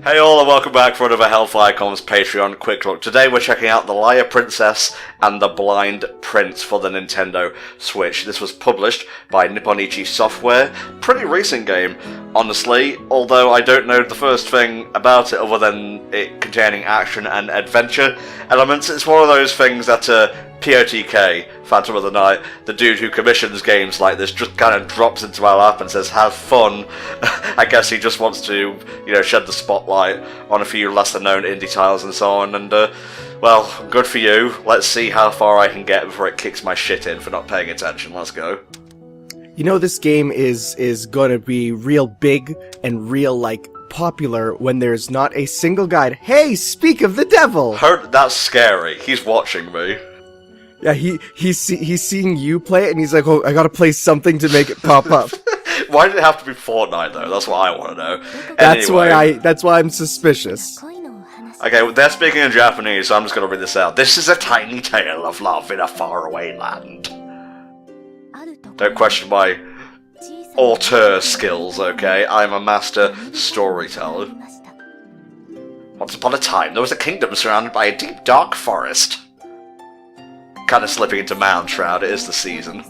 Hey all and welcome back for another HellfireComms Patreon Quick Look. Today we're checking out The Liar Princess and The Blind Prince for the Nintendo Switch. This was published by Nipponichi Software. Pretty recent game, honestly, although I don't know the first thing about it other than it containing action and adventure elements. It's one of those things that POTK, Phantom of the Night, the dude who commissions games like this, just kind of drops into my lap and says, have fun. I guess he just wants to, shed the spotlight on a few lesser-known indie titles and so on, and, well, good for you. Let's see how far I can get before it kicks my shit in for not paying attention. Let's go. You know, this game is gonna be real big and real, popular when there's not a single guide. Hey, speak of the devil! Heard that's scary. He's watching me. Yeah, he's seeing you play it, and he's like, oh, I gotta play something to make it pop up. Why did it have to be Fortnite, though? That's what I want to know. That's why I'm suspicious. Okay, they're speaking in Japanese, so I'm just gonna read this out. This is a tiny tale of love in a faraway land. Don't question my auteur skills, okay? I'm a master storyteller. Once upon a time, there was a kingdom surrounded by a deep, dark forest. Kind of slipping into Mound Shroud, it is the season.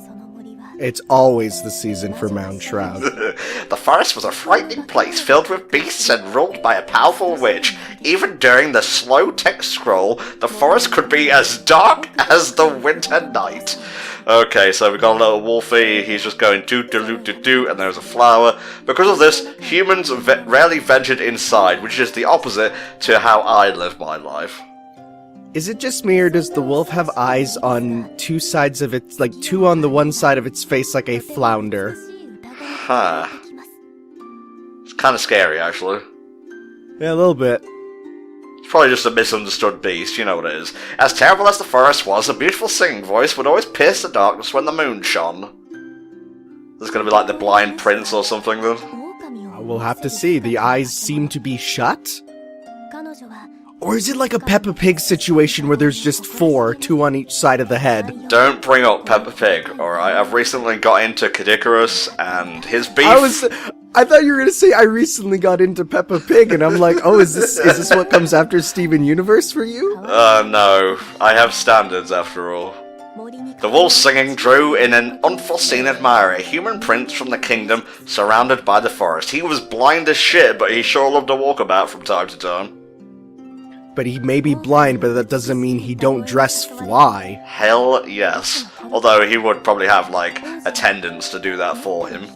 It's always the season for Mound Shroud. The forest was a frightening place, filled with beasts and ruled by a powerful witch. Even during the slow text scroll, the forest could be as dark as the winter night. Okay, so we've got a little wolfie, he's just going do-do-do-do-do, and there's a flower. Because of this, humans rarely ventured inside, which is the opposite to how I live my life. Is it just me, or does the wolf have eyes on two sides of its, two on the one side of its face like a flounder? Huh. It's kind of scary, actually. Yeah, a little bit. It's probably just a misunderstood beast, you know what it is. As terrible as the forest was, a beautiful singing voice would always pierce the darkness when the moon shone. This is gonna be like the Blind Prince or something, then? We'll have to see. The eyes seem to be shut? Or is it like a Peppa Pig situation where there's just four, two on each side of the head? Don't bring up Peppa Pig, alright? I've recently got into Kadikarus and his beef. I thought you were gonna say I recently got into Peppa Pig, and I'm like, oh, is this what comes after Steven Universe for you? No. I have standards, after all. The wolf singing drew in an unforeseen admirer, a human prince from the kingdom surrounded by the forest. He was blind as shit, but he sure loved to walk about from time to time. But he may be blind, but that doesn't mean he don't dress fly. Hell yes. Although he would probably have, attendants to do that for him.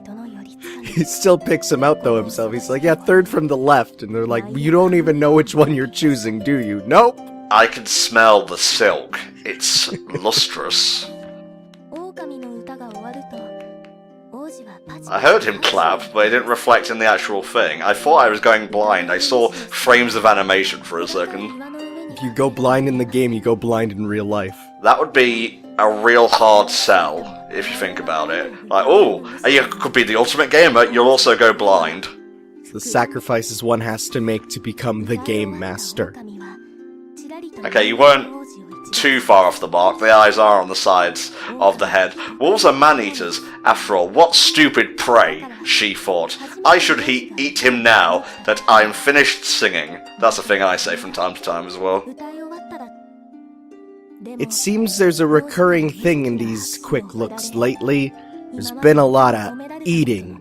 He still picks him out, though, himself. He's like, yeah, third from the left. And they're like, you don't even know which one you're choosing, do you? Nope. I can smell the silk. It's lustrous. I heard him clap, but it didn't reflect in the actual thing. I thought I was going blind. I saw frames of animation for a second. If you go blind in the game, you go blind in real life. That would be a real hard sell, if you think about it. You could be the ultimate gamer, you'll also go blind. It's the sacrifices one has to make to become the game master. Okay, you weren't too far off the mark. The eyes are on the sides of the head. Wolves are man-eaters. After all, what stupid prey, she thought. I should eat him now that I'm finished singing. That's a thing I say from time to time as well. It seems there's a recurring thing in these quick looks lately. There's been a lot of eating.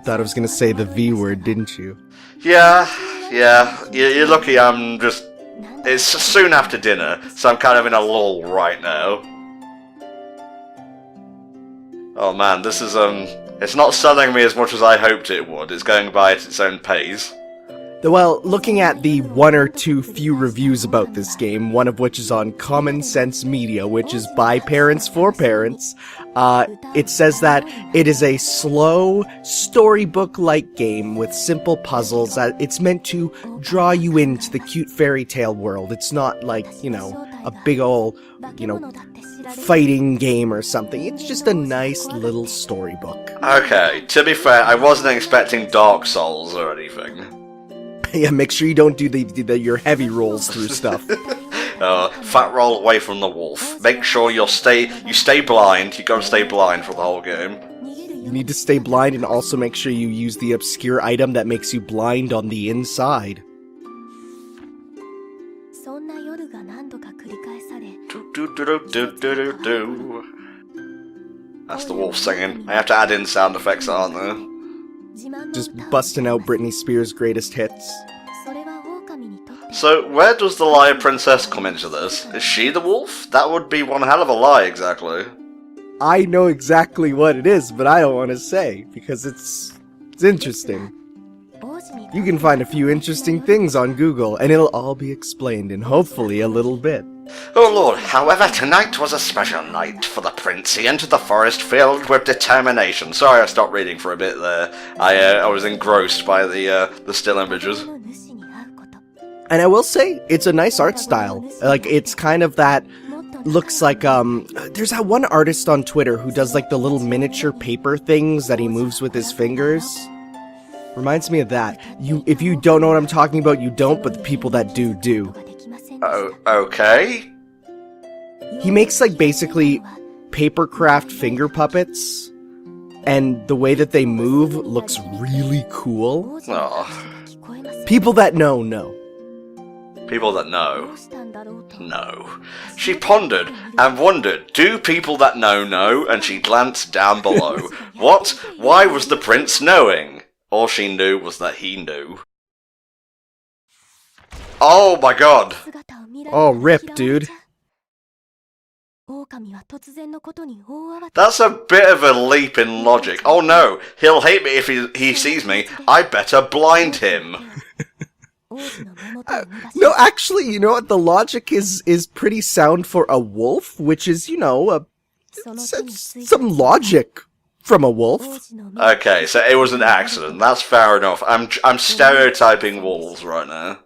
Thought I was gonna say the V word, didn't you? Yeah. You're lucky it's soon after dinner, so I'm kind of in a lull right now. Oh man, this is, it's not selling me as much as I hoped it would. It's going by at its own pace. Well, looking at the one or two few reviews about this game, one of which is on Common Sense Media, which is by parents for parents, it says that it is a slow, storybook-like game with simple puzzles. It's meant to draw you into the cute fairy tale world. It's not like, a big ol', fighting game or something. It's just a nice little storybook. Okay, to be fair, I wasn't expecting Dark Souls or anything. Yeah, make sure you don't do your heavy rolls through stuff. Fat roll away from the wolf. Make sure you stay blind. You gotta stay blind for the whole game. You need to stay blind and also make sure you use the obscure item that makes you blind on the inside. Do. That's the wolf singing. I have to add in sound effects, aren't there? Just busting out Britney Spears' greatest hits. So, where does the liar princess come into this? Is she the wolf? That would be one hell of a lie, exactly. I know exactly what it is, but I don't want to say, because it's interesting. You can find a few interesting things on Google, and it'll all be explained in hopefully a little bit. Oh lord, however, tonight was a special night for the prince. He entered the forest filled with determination. Sorry I stopped reading for a bit there. I was engrossed by the still images. And I will say, it's a nice art style. Like, it's kind of that, looks like, there's that one artist on Twitter who does, like, the little miniature paper things that he moves with his fingers. Reminds me of that. If you don't know what I'm talking about, you don't, but the people that do, do. Oh, okay. He makes, like, basically papercraft finger puppets, and the way that they move looks really cool. Oh. People that know, know. People that know. No. She pondered and wondered, do people that know? And she glanced down below. What? Why was the prince knowing? All she knew was that he knew. Oh my god! Oh, rip, dude. That's a bit of a leap in logic. Oh no, he'll hate me if he sees me. I better blind him. No, actually, you know what? The logic is pretty sound for a wolf, which is, you know, some logic from a wolf. Okay, so it was an accident. That's fair enough. I'm stereotyping wolves right now.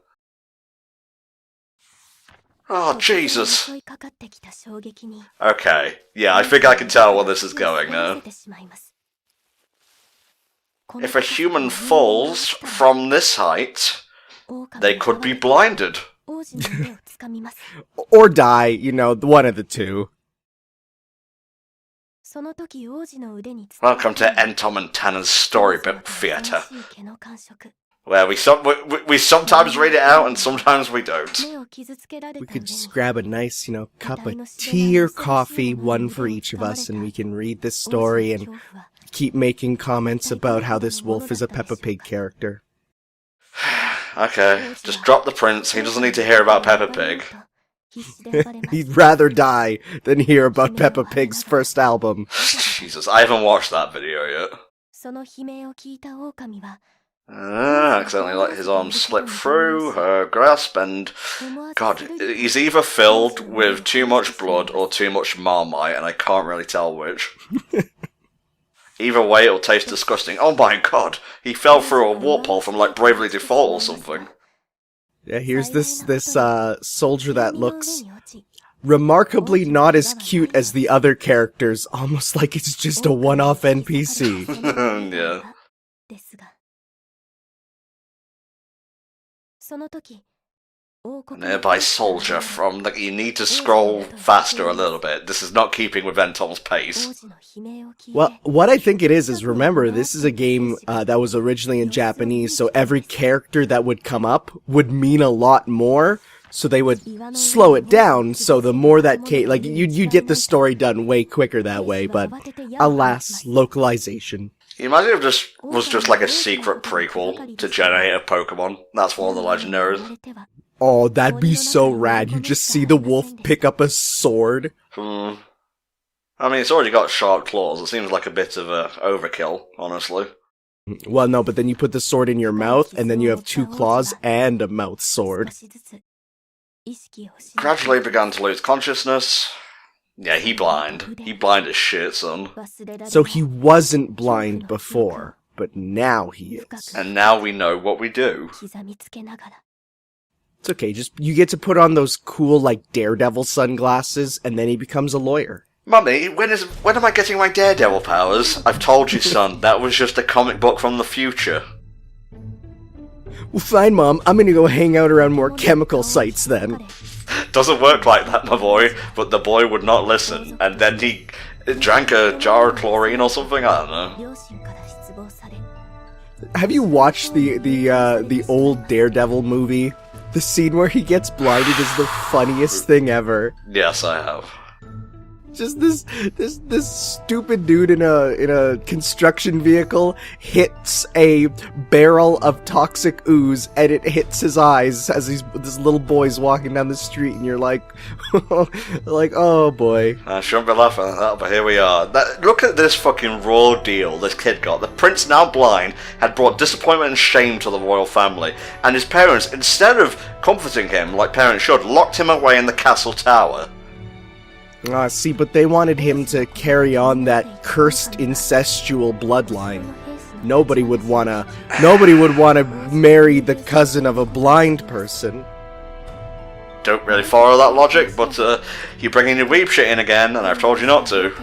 Oh, Jesus. Okay, yeah, I think I can tell where this is going now. If a human falls from this height, they could be blinded. Or die, you know, one of the two. Welcome to Entom and Tanner's Storybook Theatre, where we sometimes read it out and sometimes we don't. We could just grab a nice, you know, cup of tea or coffee, one for each of us, and we can read this story and keep making comments about how this wolf is a Peppa Pig character. Okay, just drop the prince. He doesn't need to hear about Peppa Pig. He'd rather die than hear about Peppa Pig's first album. Jesus, I haven't watched that video yet. Accidentally let his arm slip through her grasp and... God, he's either filled with too much blood or too much Marmite, and I can't really tell which. Either way, it'll taste disgusting. Oh my god, he fell through a warp hole from, like, Bravely Default or something. Yeah, here's this soldier that looks remarkably not as cute as the other characters, almost like it's just a one-off NPC. Yeah. Nearby soldier from the... You need to scroll faster a little bit. This is not keeping with Entom's pace. Well, what I think it is remember, this is a game that was originally in Japanese, so every character that would come up would mean a lot more, so they would slow it down, so the more that like, you'd get the story done way quicker that way, but alas, localization. You imagine if this was just like a secret prequel to Generator Pokemon? That's one of the legendaries. Oh, that'd be so rad. You just see the wolf pick up a sword. I mean, it's already got sharp claws. It seems like a bit of a overkill, honestly. Well, no, but then you put the sword in your mouth, and then you have two claws and a mouth sword. Gradually began to lose consciousness. Yeah, he blind. He blind as shit, son. So he wasn't blind before, but now he is. And now we know what we do. It's okay, just you get to put on those cool, like, Daredevil sunglasses, and then he becomes a lawyer. Mummy, when am I getting my Daredevil powers? I've told you, son, that was just a comic book from the future. Well, fine, Mom, I'm gonna go hang out around more chemical sites then. Doesn't work like that, my boy, but the boy would not listen, and then It drank a jar of chlorine or something? I don't know. Have you watched the old Daredevil movie? The scene where he gets blinded is the funniest thing ever. Yes, I have. Just this stupid dude in a construction vehicle hits a barrel of toxic ooze, and it hits his eyes as this little boy's walking down the street, and you're like, like, oh boy. I shouldn't be laughing at that, but here we are. Look at this fucking raw deal this kid got. The prince, now blind, had brought disappointment and shame to the royal family, and his parents, instead of comforting him like parents should, locked him away in the castle tower. See, but they wanted him to carry on that cursed incestual bloodline. Nobody would wanna marry the cousin of a blind person. Don't really follow that logic, but you're bringing your weeb shit in again, and I've told you not to.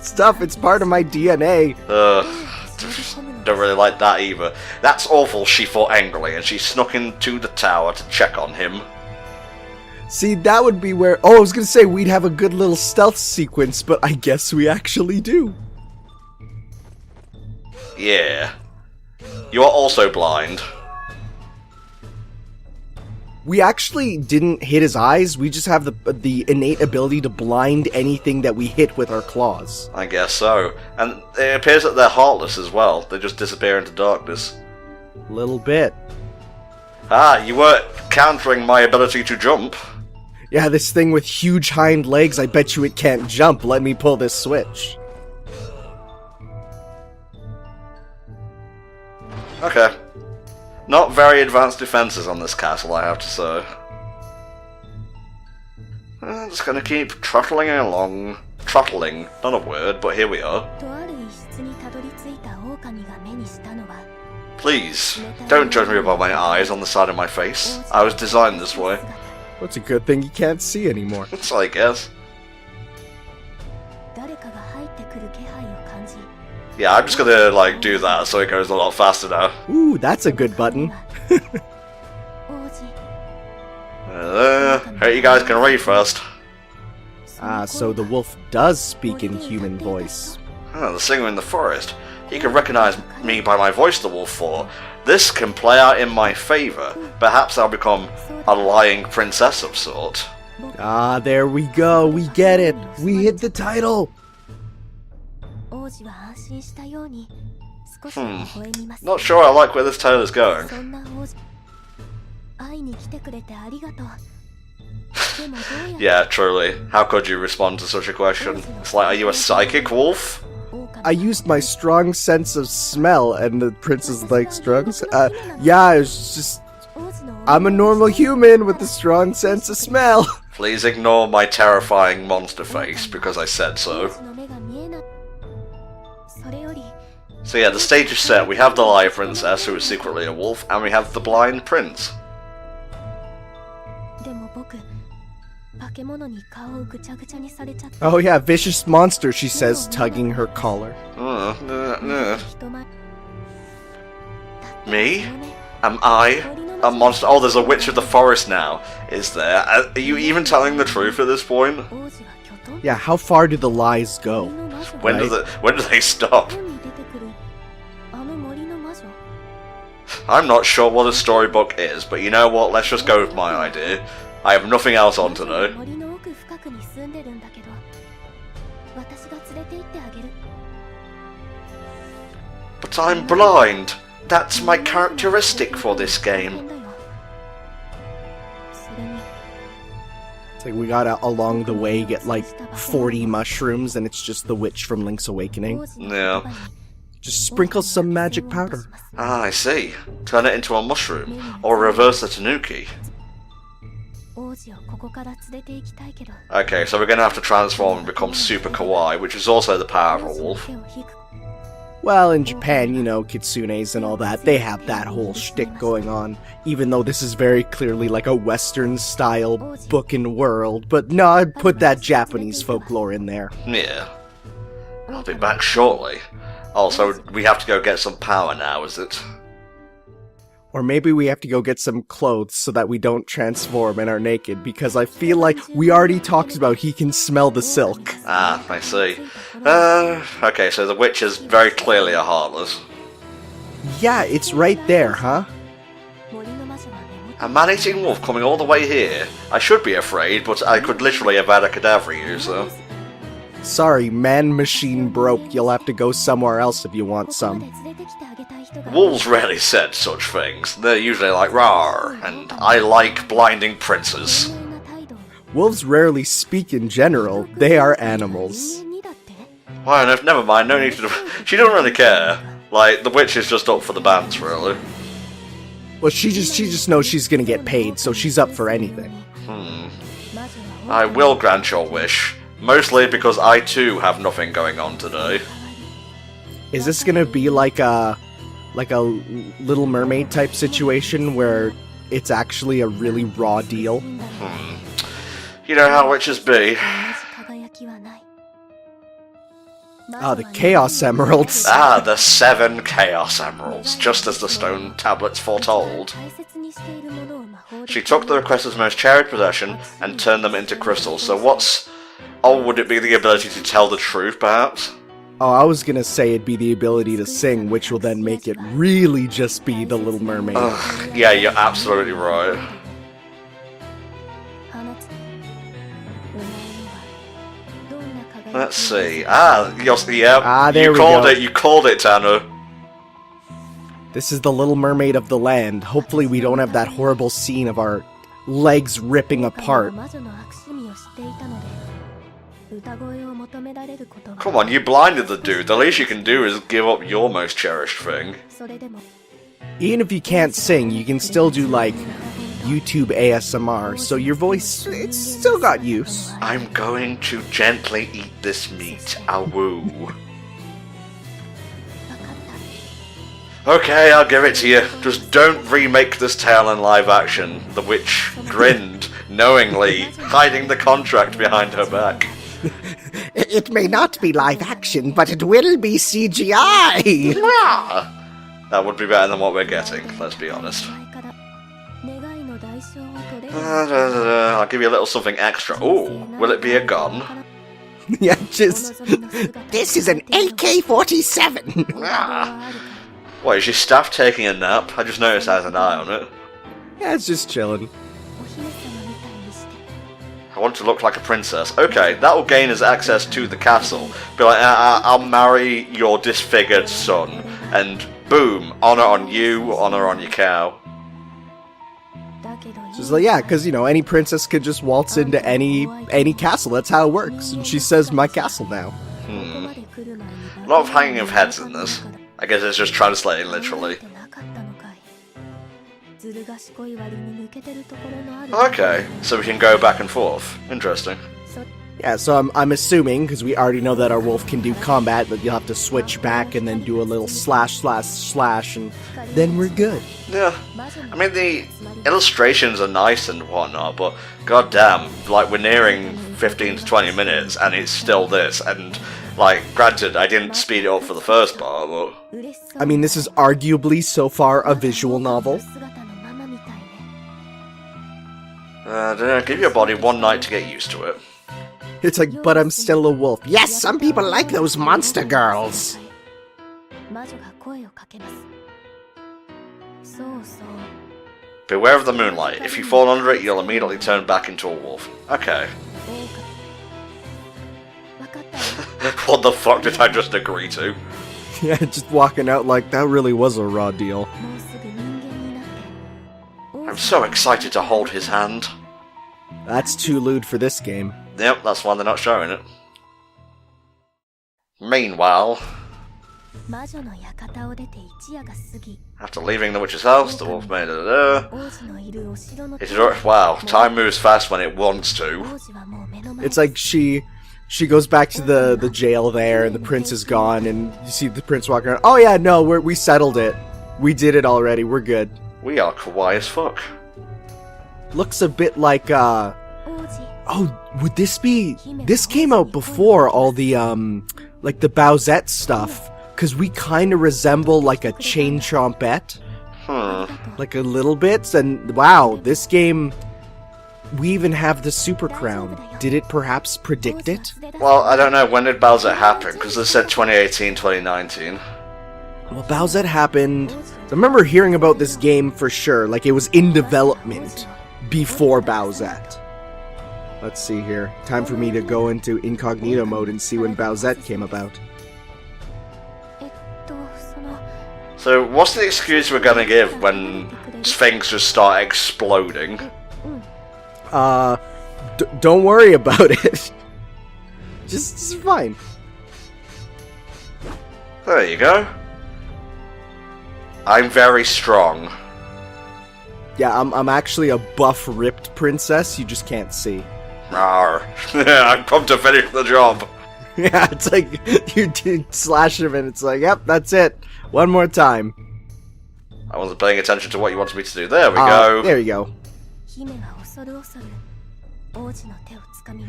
Stuff, it's part of my DNA. Don't really like that either. That's awful, she thought angrily, and she snuck into the tower to check on him. See, that would be where... Oh, I was gonna say we'd have a good little stealth sequence, but I guess we actually do. Yeah. You are also blind. We actually didn't hit his eyes, we just have the innate ability to blind anything that we hit with our claws. I guess so. And it appears that they're heartless as well. They just disappear into darkness. Little bit. Ah, you were countering my ability to jump. Yeah, this thing with huge hind legs, I bet you it can't jump. Let me pull this switch. Okay. Not very advanced defenses on this castle, I have to say. I'm just gonna keep trottling along. Trottling, not a word, but here we are. Please, don't judge me by my eyes on the side of my face. I was designed this way. Well, it's a good thing you can't see anymore. So I guess. Yeah, I'm just gonna, like, do that so it goes a lot faster now. Ooh, that's a good button. Hey, you guys can read first. So the wolf does speak in human voice. Oh, the singer in the forest. He can recognize me by my voice, the wolf 4. This can play out in my favor. Perhaps I'll become a lying princess of sort. Ah, there we go. We get it. We hit the title. Not sure I like where this tale is going. Yeah, truly. How could you respond to such a question? It's like, are you a psychic wolf? I used my strong sense of smell, and the prince is like, strong? Yeah, it's just... I'm a normal human with a strong sense of smell. Please ignore my terrifying monster face, because I said so. So yeah, the stage is set. We have the liar princess, who is secretly a wolf, and we have the blind prince. Oh yeah, vicious monster, she says, tugging her collar. Me? Am I a monster? Oh, there's a witch of the forest now, is there? Are you even telling the truth at this point? Yeah, how far do the lies go? When do they stop? I'm not sure what a storybook is, but you know what? Let's just go with my idea. I have nothing else on today. But I'm blind. That's my characteristic for this game. It's like we gotta, along the way, get like 40 mushrooms, and it's just the witch from Link's Awakening. Yeah. Just sprinkle some magic powder. Ah, I see. Turn it into a mushroom, or reverse the tanuki. Okay, so we're gonna have to transform and become super kawaii, which is also the power of a wolf. Well, in Japan, you know, kitsunes and all that, they have that whole shtick going on, even though this is very clearly like a Western-style book and world, but no, I'd put that Japanese folklore in there. Yeah. I'll be back shortly. Also, we have to go get some power now, is it? Or maybe we have to go get some clothes so that we don't transform and are naked, because I feel like we already talked about he can smell the silk. Ah, I see. Okay, so the witch is very clearly a Heartless. Yeah, it's right there, huh? A man-eating wolf coming all the way here. I should be afraid, but I could literally have had a cadaver use, though. Sorry, man-machine broke. You'll have to go somewhere else if you want some. Wolves rarely said such things. They're usually like, rawr, and I like blinding princes. Wolves rarely speak in general. They are animals. Why on earth? Never mind, no need to... She doesn't really care. Like, the witch is just up for the bands, really. Well, she just knows she's gonna get paid, so she's up for anything. I will grant your wish. Mostly because I too have nothing going on today. Is this gonna be like a Little Mermaid type situation where it's actually a really raw deal? You know how witches be. Ah, the Chaos Emeralds. Ah, the 7 Chaos Emeralds, just as the stone tablets foretold. She took the requester's most cherished possession and turned them into crystals, so what's... Oh, would it be the ability to tell the truth, perhaps? Oh, I was gonna say it'd be the ability to sing, which will then make it really just be the Little Mermaid. Ugh, yeah, you're absolutely right. Let's see. Ah, there you called it, Tanner. This is the Little Mermaid of the land. Hopefully we don't have that horrible scene of our legs ripping apart. Come on, you blinded the dude. The least you can do is give up your most cherished thing. Even if you can't sing, you can still do, like, YouTube ASMR, so your voice, it's still got use. I'm going to gently eat this meat. Awoo. Okay, I'll give it to you. Just don't remake this tale in live action. The witch grinned, knowingly, hiding the contract behind her back. It may not be live action, but it will be CGI! That would be better than what we're getting, let's be honest. I'll give you a little something extra. Ooh, will it be a gun? Yeah, just... This is an AK-47! What, is your staff taking a nap? I just noticed it has an eye on it. Yeah, it's just chilling. I want to look like a princess. Okay, that will gain us access to the castle. Be like, I'll marry your disfigured son. And boom, honor on you, honor on your cow. She's like, yeah, because, you know, any princess could just waltz into any castle. That's how it works. And she says, my castle now. A lot of hanging of heads in this. I guess it's just translating literally. Okay, so we can go back and forth. Interesting. Yeah, so I'm assuming, because we already know that our wolf can do combat, that you'll have to switch back and then do a little slash, and then we're good. Yeah. I mean, the illustrations are nice and whatnot, but goddamn, like, we're nearing 15 to 20 minutes, and it's still this, and, like, granted, I didn't speed it up for the first part, but... I mean, this is arguably, so far, a visual novel. Give your body one night to get used to it. It's like, but I'm still a wolf. Yes, some people like those monster girls. Beware of the moonlight. If you fall under it, you'll immediately turn back into a wolf. Okay. What the fuck did I just agree to? Yeah, just walking out like, that really was a raw deal. I'm so excited to hold his hand. That's too lewd for this game. Yep, that's why they're not showing it. Meanwhile, after leaving the witch's house, the wolf made it. Wow, time moves fast when it wants to. It's like she goes back to the jail there, and the prince is gone, and you see the prince walking around. Oh yeah, no, we settled it. We did it already. We're good. We are kawaii as fuck. Looks a bit like oh, would this be... This came out before all the, like the Bowsette stuff. Because we kind of resemble, like, a chain trompette. I like a little bit, and wow, this game, we even have the Super Crown. Did it perhaps predict it? Well, I don't know, when did Bowsette happen? Because they said 2018, 2019. Well, Bowsette happened... I remember hearing about this game for sure, like it was in development before Bowsette. Let's see here. Time for me to go into incognito mode and see when Bowsette came about. So, what's the excuse we're gonna give when things just start exploding? Don't worry about it. Just fine. There you go. I'm very strong. Yeah, I'm actually a buff, ripped princess. You just can't see. Rawr. I've come to finish the job. Yeah, it's like you slash him and it's like, yep, that's it. One more time. I wasn't paying attention to what you wanted me to do. There we go. There you go.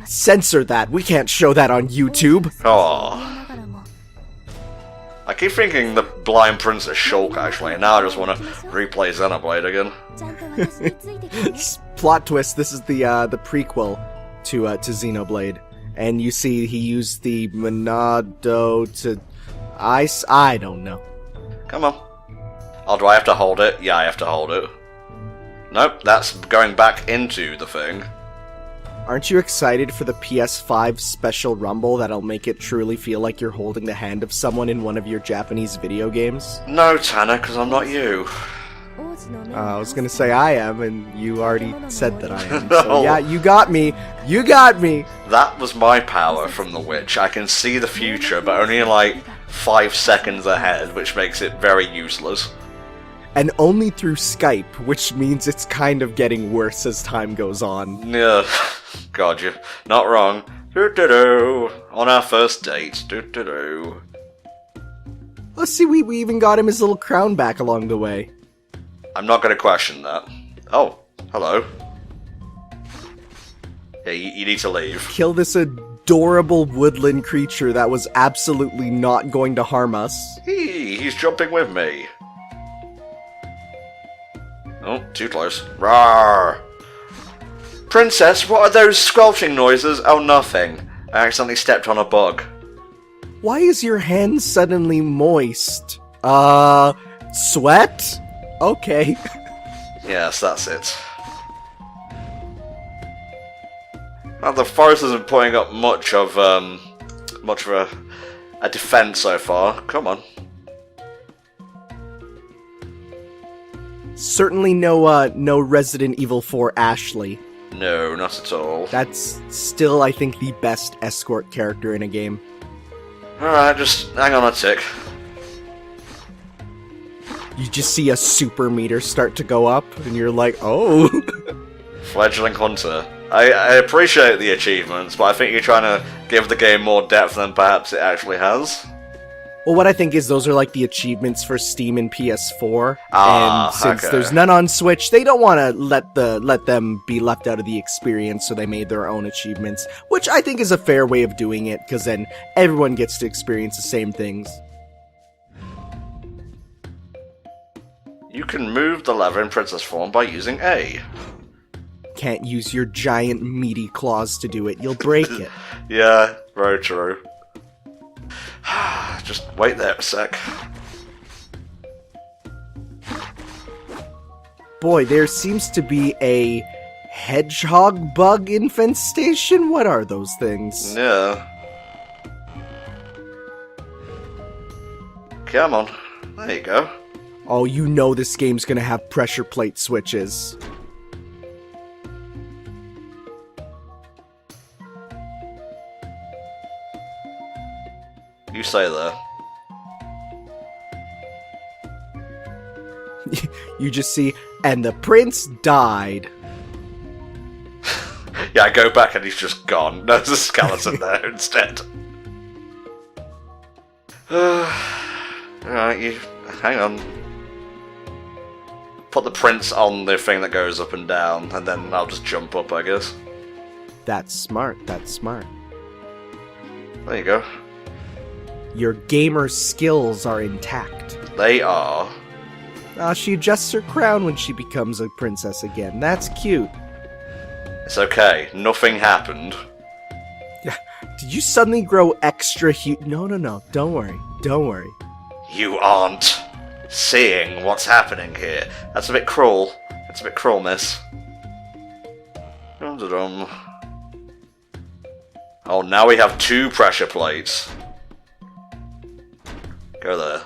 Censor that. We can't show that on YouTube. Oh. I keep thinking the Blind Princess Shulk, actually, and now I just want to replay Xenoblade again. Plot twist, this is the prequel to Xenoblade. And you see he used the Monado to... I don't know. Come on. Oh, do I have to hold it? Yeah, I have to hold it. Nope, that's going back into the thing. Aren't you excited for the PS5 special rumble that'll make it truly feel like you're holding the hand of someone in one of your Japanese video games? No, Tanner, because I'm not you. I was gonna say I am, and you already said that I am. So yeah, you got me. You got me! That was my power from the witch. I can see the future, but only like 5 seconds ahead, which makes it very useless. And only through Skype, which means it's kind of getting worse as time goes on. Yeah, God, you're not wrong. Do-do-do. On our first date. Do-do-do. Let's see, we even got him his little crown back along the way. I'm not going to question that. Oh, hello. Yeah, you need to leave. Kill this adorable woodland creature that was absolutely not going to harm us. He's jumping with me. Oh, too close. Rawr! Princess, what are those squelching noises? Oh, nothing. I accidentally stepped on a bug. Why is your hand suddenly moist? Sweat? Okay. Yes, that's it. Now, the forest isn't putting up much of a defense so far. Come on. Certainly no Resident Evil 4 Ashley. No, not at all. That's still, I think, the best escort character in a game. Alright, just hang on a tick. You just see a super meter start to go up, and you're like, oh. Fledgling Hunter. I appreciate the achievements, but I think you're trying to give the game more depth than perhaps it actually has. Well, what I think is those are like the achievements for Steam and PS4, and since okay. There's none on Switch, they don't want to let them be left out of the experience, so they made their own achievements, which I think is a fair way of doing it, because then everyone gets to experience the same things. You can move the lever in princess form by using A. Can't use your giant meaty claws to do it, you'll break it. Yeah, very true. Just wait there a sec. Boy, there seems to be a hedgehog bug infestation? What are those things? Yeah. Come on. There you go. Oh, you know this game's gonna have pressure plate switches. You say there. You just see, and the prince died. Yeah, I go back and he's just gone. There's a skeleton there instead. Alright, you... hang on. Put the prince on the thing that goes up and down, and then I'll just jump up, I guess. That's smart, that's smart. There you go. Your gamer skills are intact. They are. She adjusts her crown when she becomes a princess again. That's cute. It's okay. Nothing happened. Did you suddenly grow extra huge? No. Don't worry. You aren't seeing what's happening here. That's a bit cruel. It's a bit cruel, miss. Dum-da-dum. Oh, now we have 2 pressure plates. Go there.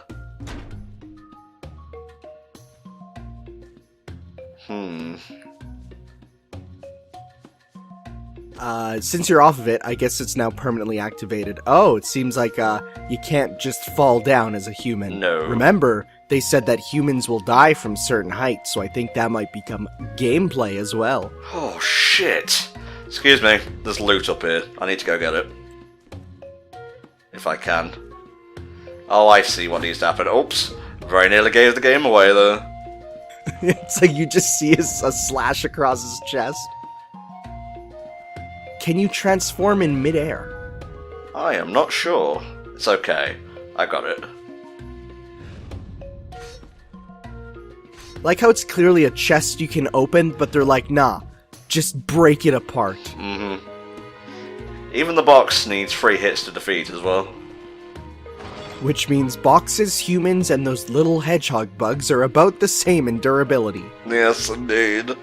Since you're off of it, I guess it's now permanently activated. Oh, it seems like, you can't just fall down as a human. No. Remember, they said that humans will die from certain heights, so I think that might become gameplay as well. Oh, shit. Excuse me, there's loot up here. I need to go get it. If I can. Oh, I see what needs to happen. Oops. Very nearly gave the game away there. It's like you just see a slash across his chest. Can you transform in midair? I am not sure. It's okay. I got it. Like how it's clearly a chest you can open, but they're like, nah, just break it apart. Mm-hmm. Even the box needs 3 hits to defeat as well. Which means boxes, humans, and those little hedgehog bugs are about the same in durability. Yes, indeed.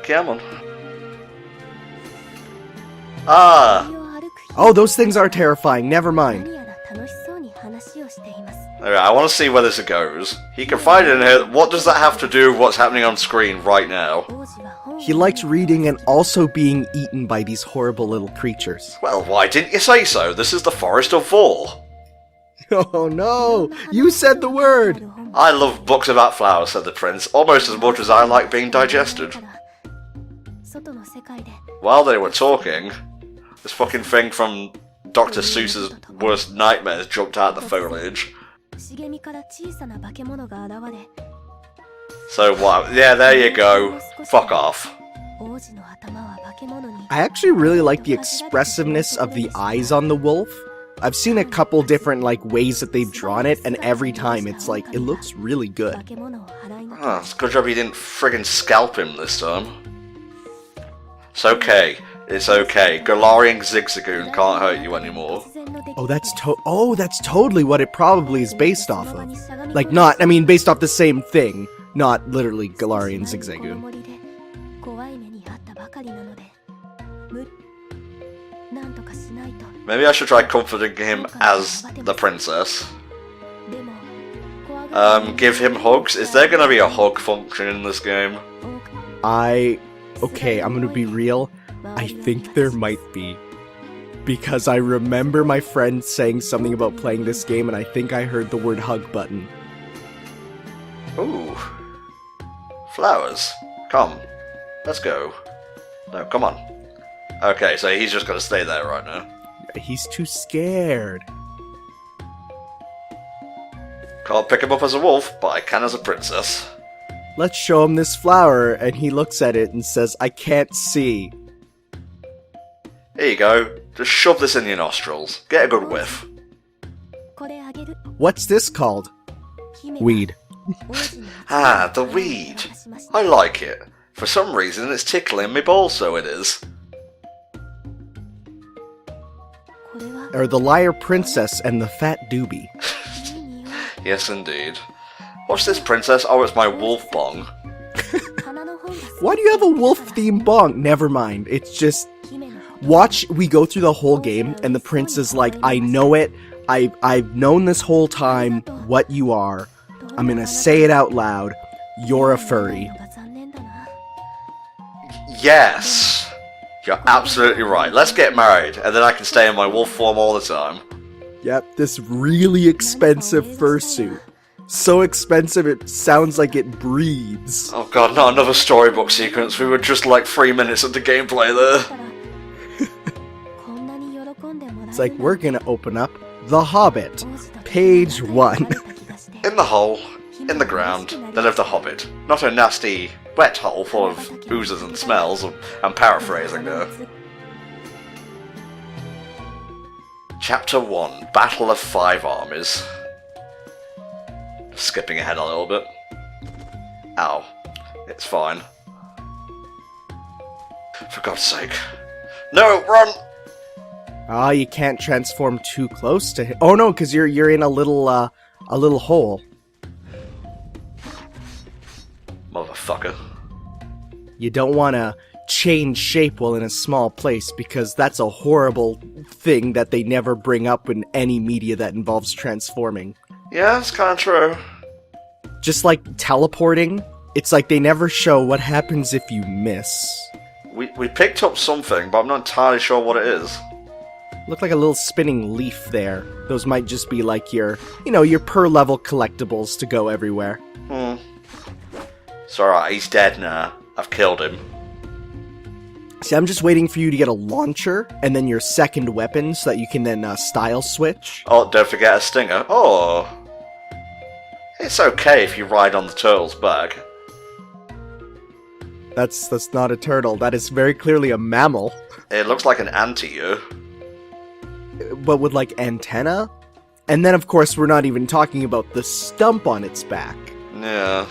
Come on. Ah! Oh, those things are terrifying, never mind. Okay, I want to see where this goes. He can find it in here. What does that have to do with what's happening on screen right now? He likes reading and also being eaten by these horrible little creatures. Well, why didn't you say so? This is the Forest of Vor. Oh no! You said the word! I love books about flowers, said the prince, almost as much as I like being digested. While they were talking, this fucking thing from Dr. Seuss's worst nightmares jumped out of the foliage. So what? Yeah, there you go. Fuck off. I actually really like the expressiveness of the eyes on the wolf. I've seen a couple different ways that they've drawn it, and every time it's like, it looks really good. Oh, it's a good job you didn't friggin' scalp him this time. It's okay. It's okay. Galarian Zigzagoon can't hurt you anymore. Oh, that's totally what it probably is based off of. Based off the same thing. Not literally Galarian Zigzagoon. Maybe I should try comforting him as the princess. Give him hugs. Is there gonna be a hug function in this game? Okay, I'm gonna be real. I think there might be. Because I remember my friend saying something about playing this game, and I think I heard the word hug button. Ooh. Flowers. Come. Let's go. No, come on. Okay, so he's just gonna stay there right now. He's too scared. Can't pick him up as a wolf, but I can as a princess. Let's show him this flower, and he looks at it and says, I can't see. Here you go. Just shove this in your nostrils. Get a good whiff. What's this called? Weed. Ah, the weed. I like it. For some reason, it's tickling me balls, so it is. Or the liar princess and the fat doobie. Yes, indeed. What's this, princess? Oh, it's my wolf bong. Why do you have a wolf-themed bong? Never mind. It's just... Watch, we go through the whole game, and the prince is like, I know it. I've known this whole time what you are. I'm gonna say it out loud. You're a furry. Yes! You're absolutely right. Let's get married, and then I can stay in my wolf form all the time. Yep, this really expensive fursuit. So expensive it sounds like it breathes. Oh god, not another storybook sequence. We were just like 3 minutes into gameplay there. It's like, we're gonna open up The Hobbit, page 1. In the hole, in the ground, there lived a hobbit. Not a nasty, wet hole full of oozes and smells. I'm paraphrasing there. Chapter 1, Battle of Five Armies. skipping ahead a little bit. Ow. It's fine. For God's sake. No, run! Ah, you can't transform too close to him. Oh no, because you're in a little hole. Motherfucker. You don't want to change shape while in a small place, because that's a horrible thing that they never bring up in any media that involves transforming. Yeah, it's kind of true. Just like teleporting, it's like they never show what happens if you miss. We picked up something, but I'm not entirely sure what it is. Looked like a little spinning leaf there. Those might just be like your, your per-level collectibles to go everywhere. It's alright, he's dead now. I've killed him. See, I'm just waiting for you to get a launcher, and then your second weapon, so that you can then style switch. Oh, don't forget a stinger. Oh. It's okay if you ride on the turtle's back. That's not a turtle. That is very clearly a mammal. It looks like an anteater. But with, like, antenna? And then, of course, we're not even talking about the stump on its back. Yeah.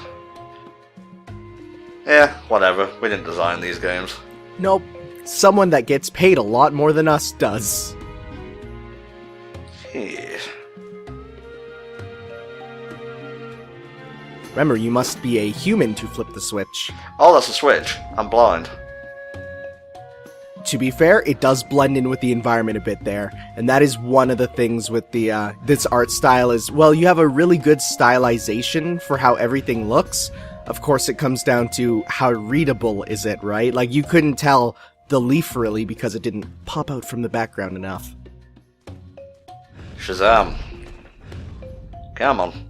Yeah, whatever. We didn't design these games. Nope. Someone that gets paid a lot more than us does. Yeah. Remember, you must be a human to flip the switch. Oh, that's a switch. I'm blind. To be fair, it does blend in with the environment a bit there, and that is one of the things with the this art style is, well, you have a really good stylization for how everything looks. Of course, it comes down to how readable is it, right? Like, you couldn't tell the leaf really because it didn't pop out from the background enough. Shazam. Come on.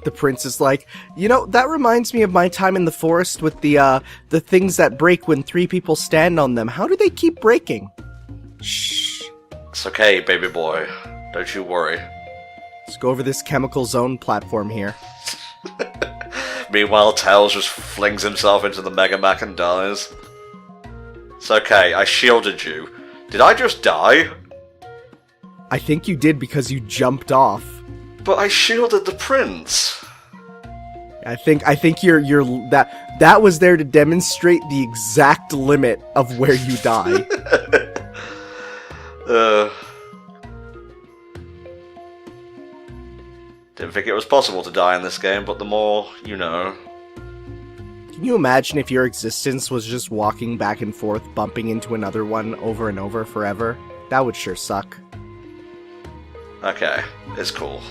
The prince is like, that reminds me of my time in the forest with the things that break when 3 people stand on them. How do they keep breaking? Shh. It's okay, baby boy. Don't you worry. Let's go over this chemical zone platform here. Meanwhile, Tails just flings himself into the Mega Mach and dies. It's okay, I shielded you. Did I just die? I think you did because you jumped off. But I shielded the prince. I think you're that was there to demonstrate the exact limit of where you die. Didn't think it was possible to die in this game, but the more you know. Can you imagine if your existence was just walking back and forth, bumping into another one over and over forever? That would sure suck. Okay, it's cool.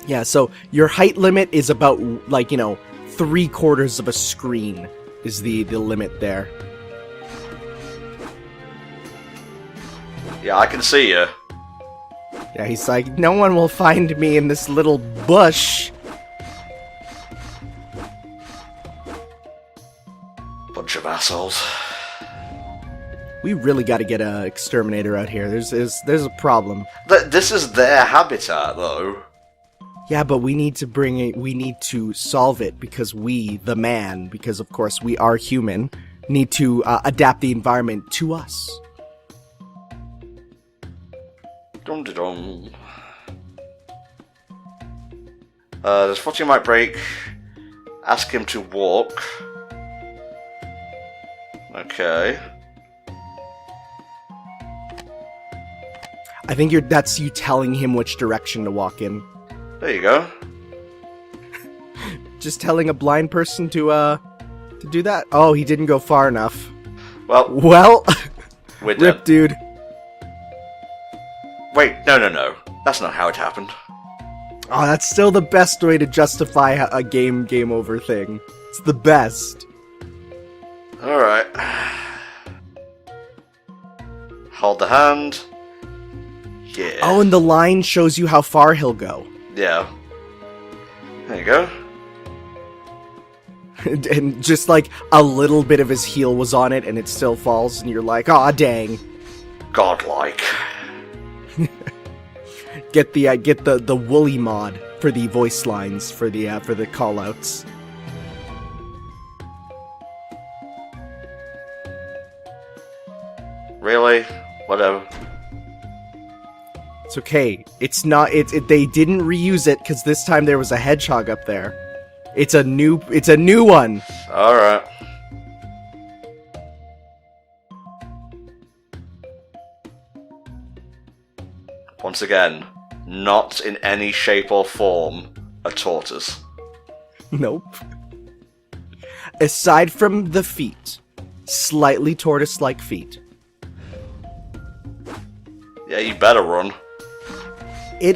Yeah, so your height limit is about, 3/4 of a screen is the limit there. Yeah, I can see you. Yeah, he's like, no one will find me in this little bush. Bunch of assholes. We really got to get a exterminator out here. There's a problem. This is their habitat, though. Yeah, but we need to solve it because we, the man, because of course we are human, need to adapt the environment to us. Dum-de-dum. There's what you might break. Ask him to walk. Okay. I think that's you telling him which direction to walk in. There you go. Just telling a blind person to do that? Oh, he didn't go far enough. Well, we're rip, dead. dude. Wait, no. That's not how it happened. Oh, that's still the best way to justify a game over thing. It's the best. Alright. Hold the hand. Yeah. Oh, and the line shows you how far he'll go. Yeah. There you go. And just like a little bit of his heel was on it and it still falls and you're like, aw, dang. Godlike. Get the woolly mod for the voice lines for the call outs. Really? Whatever. It's okay. It's not. They didn't reuse it because this time there was a hedgehog up there. It's a new one. All right. Once again, not in any shape or form a tortoise. Nope. Aside from the feet, slightly tortoise-like feet. Yeah, you better run.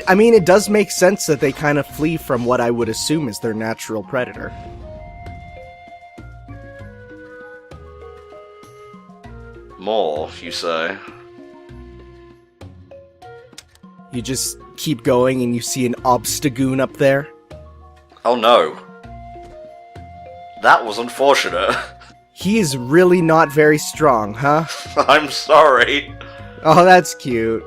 I mean, it does make sense that they kind of flee from what I would assume is their natural predator. More, you say? You just keep going and you see an obstagoon up there. Oh no. That was unfortunate. He is really not very strong, huh? I'm sorry. Oh, that's cute.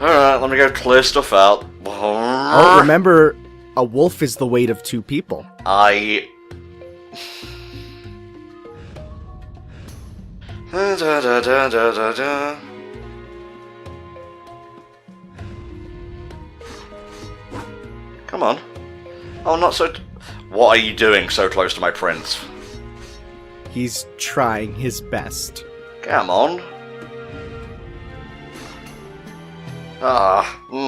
Alright, let me go clear stuff out. Oh, remember, a wolf is the weight of 2 people. Come on. Oh, not so... What are you doing so close to my prince? He's trying his best. Come on. I'm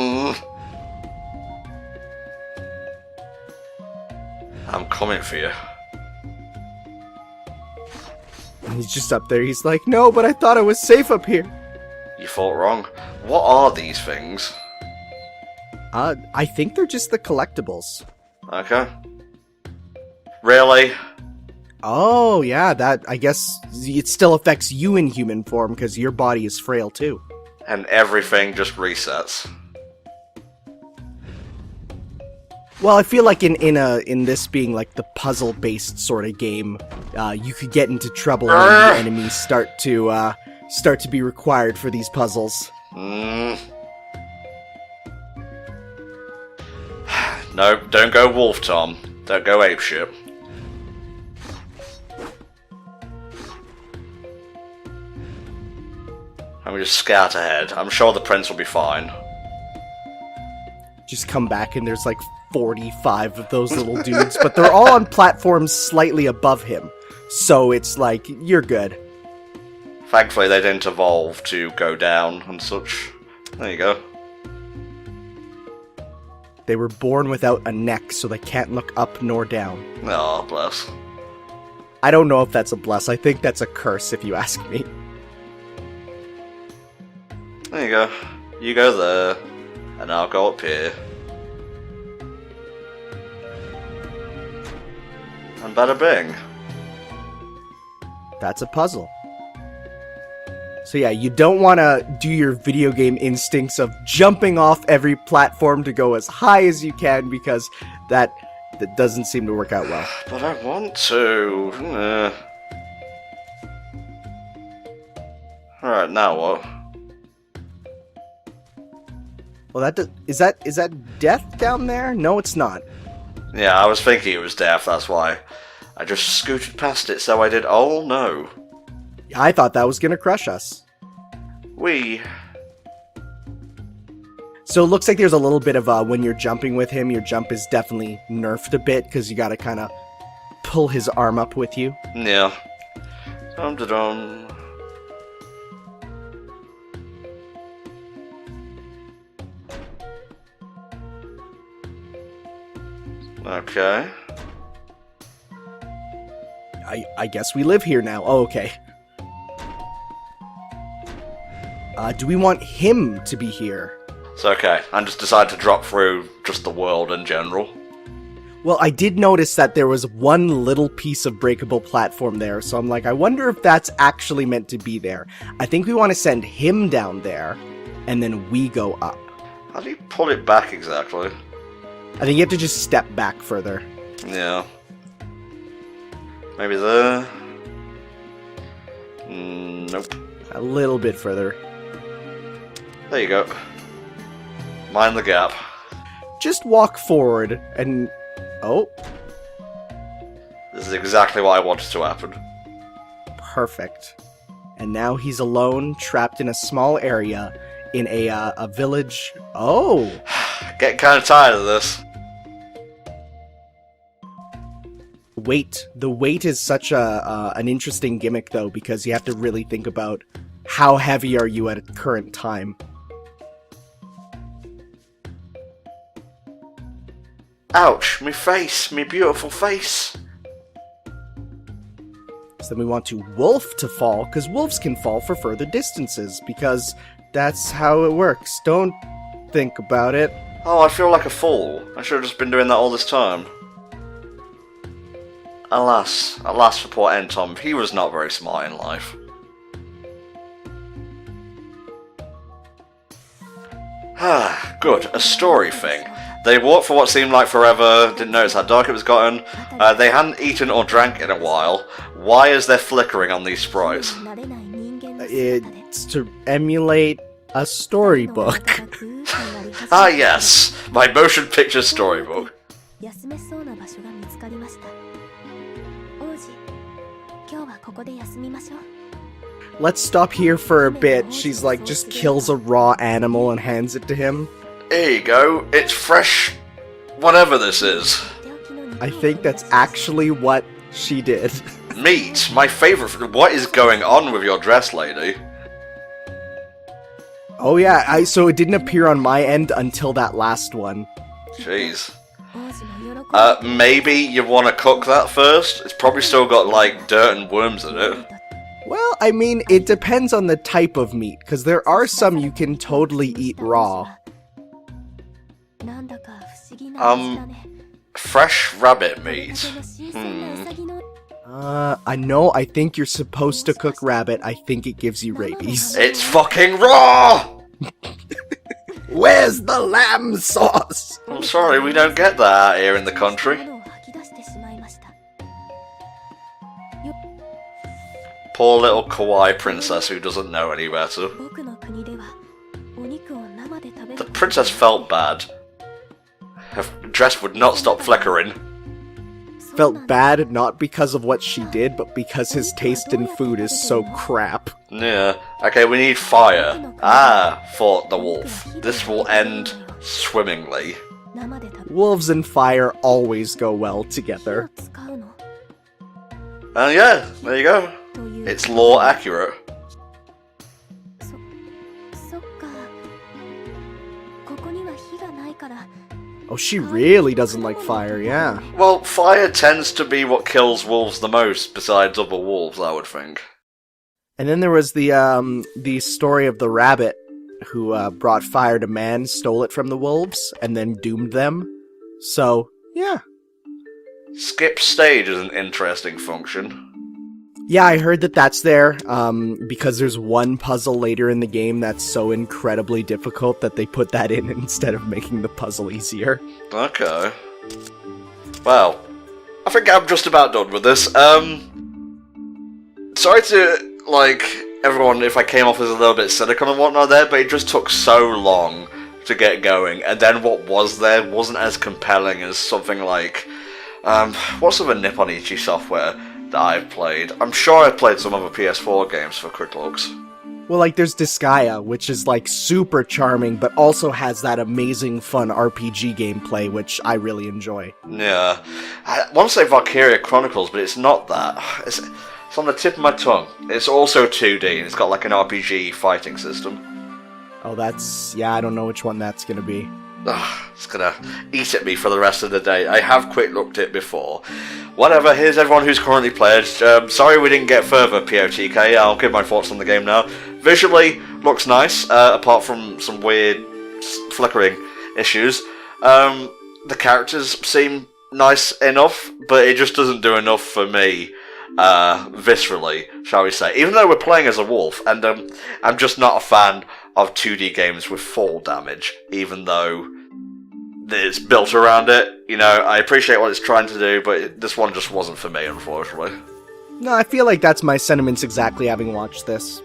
coming for you. And he's just up there. He's like, no, but I thought I was safe up here. You thought wrong. What are these things? I think they're just the collectibles. Okay. Really? Oh, yeah, that, I guess, it still affects you in human form, because your body is frail, too. And everything just resets. Well, I feel like in this being like the puzzle-based sort of game, you could get into trouble when the enemies start to be required for these puzzles. No, don't go wolf, Tom. Don't go apeshit. Let me just scout ahead. I'm sure the prince will be fine. Just come back and there's like 45 of those little dudes, but they're all on platforms slightly above him. So it's like, you're good. Thankfully they didn't evolve to go down and such. There you go. They were born without a neck, so they can't look up nor down. Oh, bless. I don't know if that's a bless. I think that's a curse, if you ask me. There you go. You go there, and I'll go up here. And bada bing. That's a puzzle. So yeah, you don't want to do your video game instincts of jumping off every platform to go as high as you can, because that doesn't seem to work out well. But I want to. Alright, now what? Well, is that death down there? No, it's not. Yeah, I was thinking it was death, that's why. I just scooted past it, so I did. Oh no. I thought that was gonna crush us. So it looks like there's a little bit of when you're jumping with him, your jump is definitely nerfed a bit, because you gotta kind of pull his arm up with you. Yeah. Dum-da-dum. Okay. I guess we live here now. Oh, okay. Do we want him to be here? It's okay. I just decided to drop through just the world in general. Well, I did notice that there was one little piece of breakable platform there, so I'm like, I wonder if that's actually meant to be there. I think we want to send him down there, and then we go up. How do you pull it back exactly? I think you have to just step back further. Yeah. Maybe there? Nope. A little bit further. There you go. Mind the gap. Just walk forward, and... Oh. This is exactly what I wanted to happen. Perfect. And now he's alone, trapped in a small area, in a village. Oh! Getting kind of tired of this. Weight. The weight is such an interesting gimmick, though, because you have to really think about how heavy are you at a current time. Ouch, me face, me beautiful face. So then we want Wolf to fall, because wolves can fall for further distances, because that's how it works. Don't think about it. Oh, I feel like a fool. I should have just been doing that all this time. Alas for poor Entom, he was not very smart in life. Good, a story thing. They walked for what seemed like forever, didn't notice how dark it was gotten. They hadn't eaten or drank in a while. Why is there flickering on these sprites? It's to emulate a storybook. Ah yes, my motion picture storybook. Let's stop here for a bit. She's like, just kills a raw animal and hands it to him. Here you go, it's fresh, whatever this is. I think that's actually what she did. Meat, my favourite. What is going on with your dress, lady? Oh yeah, so it didn't appear on my end until that last one. Jeez. Maybe you want to cook that first? It's probably still got, like, dirt and worms in it. Well, I mean, it depends on the type of meat, because there are some you can totally eat raw. Fresh rabbit meat. I think you're supposed to cook rabbit. I think it gives you rabies. It's fucking raw! Where's the lamb sauce? I'm sorry, we don't get that out here in the country. Poor little kawaii princess who doesn't know any better. The princess felt bad. Her dress would not stop flickering. Felt bad not because of what she did, but because his taste in food is so crap. Yeah. Okay, we need fire. Ah, thought the wolf. This will end swimmingly. Wolves and fire always go well together. Yeah, there you go. It's lore accurate. Oh, she really doesn't like fire, yeah. Well, fire tends to be what kills wolves the most, besides other wolves, I would think. And then there was the story of the rabbit who brought fire to man, stole it from the wolves, and then doomed them. So, yeah. Skip stage is an interesting function. Yeah, I heard that that's there, because there's one puzzle later in the game that's so incredibly difficult that they put that in instead of making the puzzle easier. Okay. Well, I think I'm just about done with this. Sorry to, like, everyone if I came off as a little bit cynical and whatnot there, but it just took so long to get going, and then what was there wasn't as compelling as something like, what's other Nippon Ichi software that I've played? I'm sure I've played some other PS4 games for quick looks. Well, like, there's Disgaea, which is, like, super charming, but also has that amazing, fun RPG gameplay, which I really enjoy. Yeah. I want to say Valkyria Chronicles, but it's not that. It's on the tip of my tongue. It's also 2D, and it's got, like, an RPG fighting system. Oh, that's... yeah, I don't know which one that's gonna be. It's gonna eat at me for the rest of the day. I have quick looked it before. Whatever, here's everyone who's currently played. Sorry we didn't get further, POTK. I'll give my thoughts on the game now. Visually, looks nice, apart from some weird flickering issues. The characters seem nice enough, but it just doesn't do enough for me, viscerally, shall we say. Even though we're playing as a wolf, and I'm just not a fan of 2D games with fall damage, even though it's built around it. You know, I appreciate what it's trying to do, but this one just wasn't for me, unfortunately. No, I feel like that's my sentiments exactly having watched this.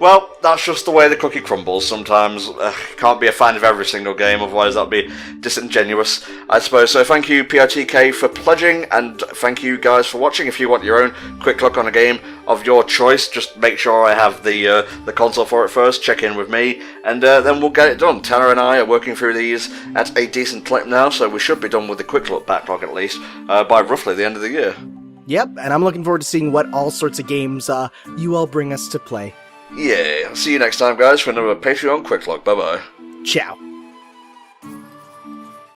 Well, that's just the way the cookie crumbles. Sometimes can't be a fan of every single game, otherwise that'd be disingenuous, I suppose. So thank you, POTK, for pledging, and thank you guys for watching. If you want your own quick look on a game of your choice, just make sure I have the console for it first, check in with me, and then we'll get it done. Tanner and I are working through these at a decent clip now, so we should be done with the quick look backlog at least by roughly the end of the year. Yep, and I'm looking forward to seeing what all sorts of games you all bring us to play. Yeah, see you next time, guys, for another Patreon quick look. Bye bye. Ciao.